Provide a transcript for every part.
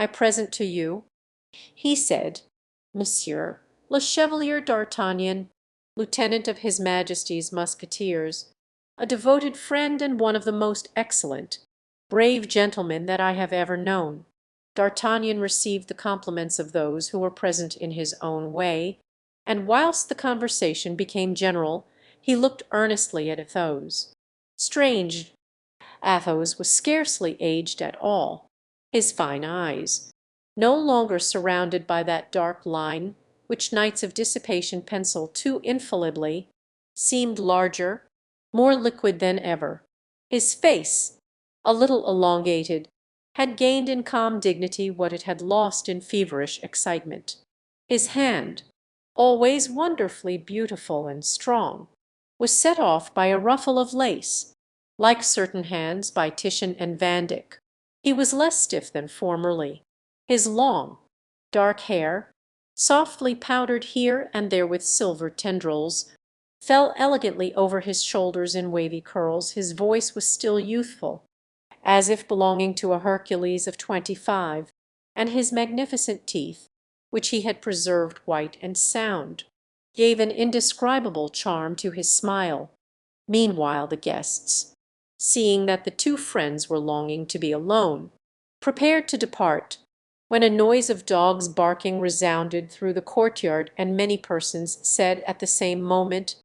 I present to you," he said, "Monsieur le Chevalier d'Artagnan, lieutenant of His Majesty's Musketeers, a devoted friend and one of the most excellent, brave gentlemen that I have ever known." D'Artagnan received the compliments of those who were present in his own way, and whilst the conversation became general he looked earnestly at Athos. Strange! Athos was scarcely aged at all. His fine eyes, no longer surrounded by that dark line which nights of dissipation pencil too infallibly, seemed larger, more liquid than ever. His face, a little elongated, had gained in calm dignity what it had lost in feverish excitement. His hand, always wonderfully beautiful and strong, was set off by a ruffle of lace, like certain hands by Titian and Vandyck. He was less stiff than formerly. His long, dark hair, softly powdered here and there with silver tendrils, fell elegantly over his shoulders in wavy curls. His voice was still youthful, as if belonging to a Hercules of 25, and his magnificent teeth, which he had preserved white and sound, gave an indescribable charm to his smile. Meanwhile the guests, seeing that the two friends were longing to be alone, prepared to depart, when a noise of dogs barking resounded through the courtyard, and many persons said at the same moment,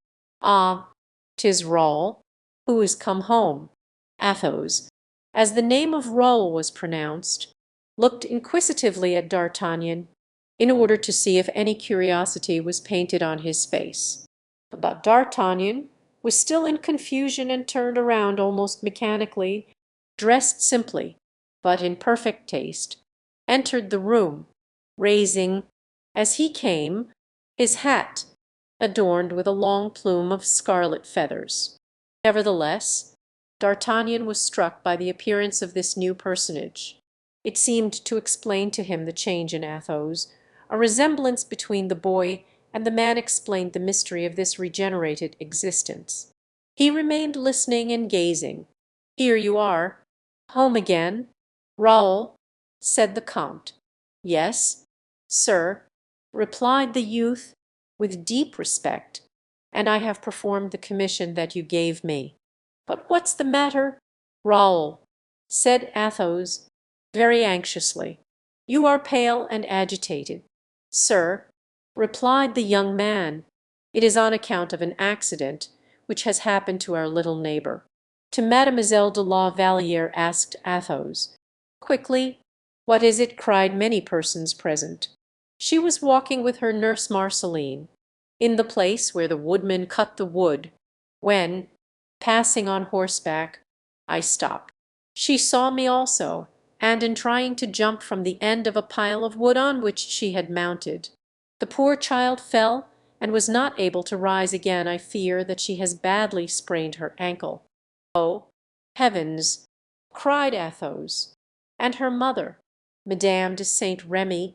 "Ah, 'tis Raoul, who is come home." Athos, as the name of Raoul was pronounced, looked inquisitively at D'Artagnan, in order to see if any curiosity was painted on his face. But D'Artagnan was still in confusion and turned around almost mechanically, dressed simply, but in perfect taste, entered the room, raising, as he came, his hat, adorned with a long plume of scarlet feathers. Nevertheless, D'Artagnan was struck by the appearance of this new personage. It seemed to explain to him the change in Athos. A resemblance between the boy and the man explained the mystery of this regenerated existence. He remained listening and gazing. "Here you are, home again, Raoul," said the count. "Yes, sir," replied the youth, with deep respect, "and I have performed the commission that you gave me." "But what's the matter, Raoul?" said Athos, very anxiously. "You are pale and agitated." "Sir," replied the young man, "it is on account of an accident which has happened to our little neighbor." "To Mademoiselle de la Valliere?" asked Athos. Quickly. "What is it?" cried many persons present. "She was walking with her nurse Marceline, in the place where the woodman cut the wood, when, passing on horseback, I stopped. She saw me also, and in trying to jump from the end of a pile of wood on which she had mounted, the poor child fell and was not able to rise again. I fear that she has badly sprained her ankle." "Oh, heavens!" cried Athos. "And her mother, Madame de Saint Remy,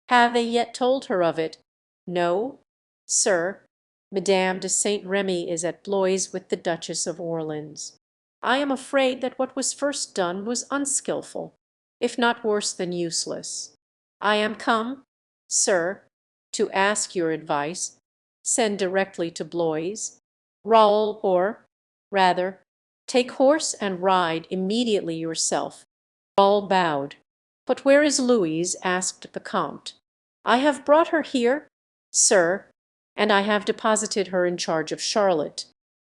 have they yet told her of it?" "No, sir. Madame de Saint Remy is at Blois with the Duchess of Orleans. I am afraid that what was first done was unskilful, if not worse than useless. I am come, sir, to ask your advice. Send directly to Blois, Raoul, or, rather, take horse and ride immediately yourself." Raoul bowed. "But where is Louise?" asked the count. "I have brought her here, sir, and I have deposited her in charge of Charlotte,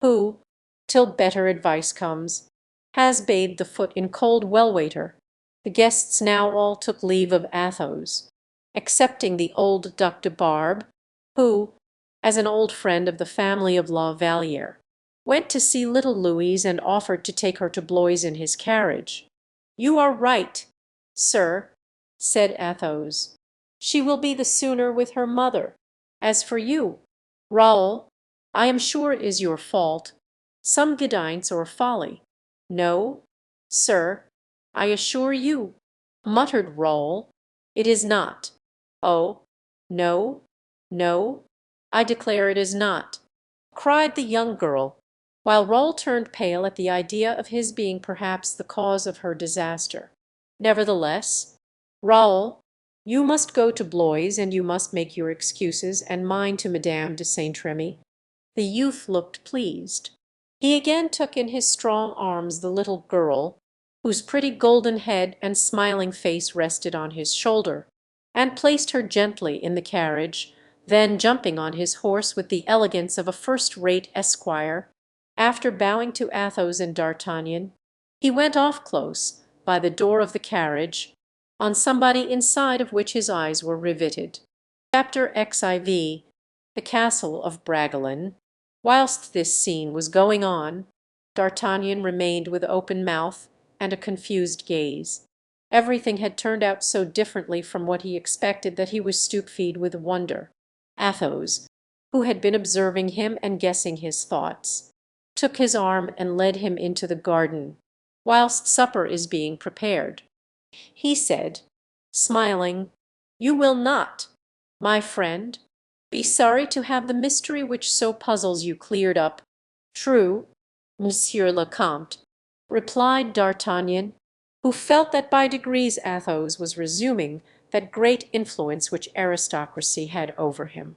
who, till better advice comes, has bathed the foot in cold well-water." The guests now all took leave of Athos, excepting the old Duc de Barbe, who, as an old friend of the family of La Valliere, went to see little Louise and offered to take her to Blois in his carriage. "You are right, sir," said Athos. "She will be the sooner with her mother. As for you, Raoul, I am sure it is your fault, some guidance or folly." "No, sir, I assure you," muttered Raoul, "it is not." "Oh, no, no, I declare it is not," cried the young girl, while Raoul turned pale at the idea of his being perhaps the cause of her disaster. Nevertheless, Raoul, you must go to Blois, and you must make your excuses and mine to Madame de Saint Remy." The youth looked pleased. He again took in his strong arms the little girl, whose pretty golden head and smiling face rested on his shoulder, and placed her gently in the carriage, then jumping on his horse with the elegance of a first-rate esquire, after bowing to Athos and D'Artagnan, he went off close by the door of the carriage, on somebody inside of which his eyes were riveted. Chapter XIV. The Castle of Bragelonne. Whilst this scene was going on, D'Artagnan remained with open mouth and a confused gaze. Everything had turned out so differently from what he expected that he was stupefed with wonder. Athos, who had been observing him and guessing his thoughts, took his arm and led him into the garden, whilst supper is being prepared. He said, smiling, "You will not, my friend, be sorry to have the mystery which so puzzles you cleared up." "True, Monsieur le Comte," replied D'Artagnan, who felt that by degrees Athos was resuming that great influence which aristocracy had over him.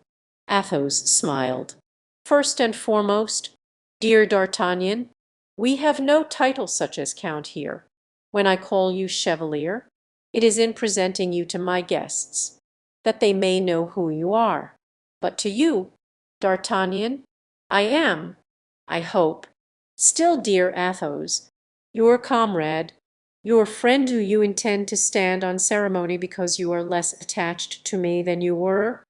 Athos smiled. "First and foremost, dear D'Artagnan, we have no title such as count here. When I call you chevalier, it is in presenting you to my guests, that they may know who you are. But to you, D'Artagnan, I am, I hope, still dear Athos, your comrade, your friend. Do you intend to stand on ceremony because you are less attached to me than you were?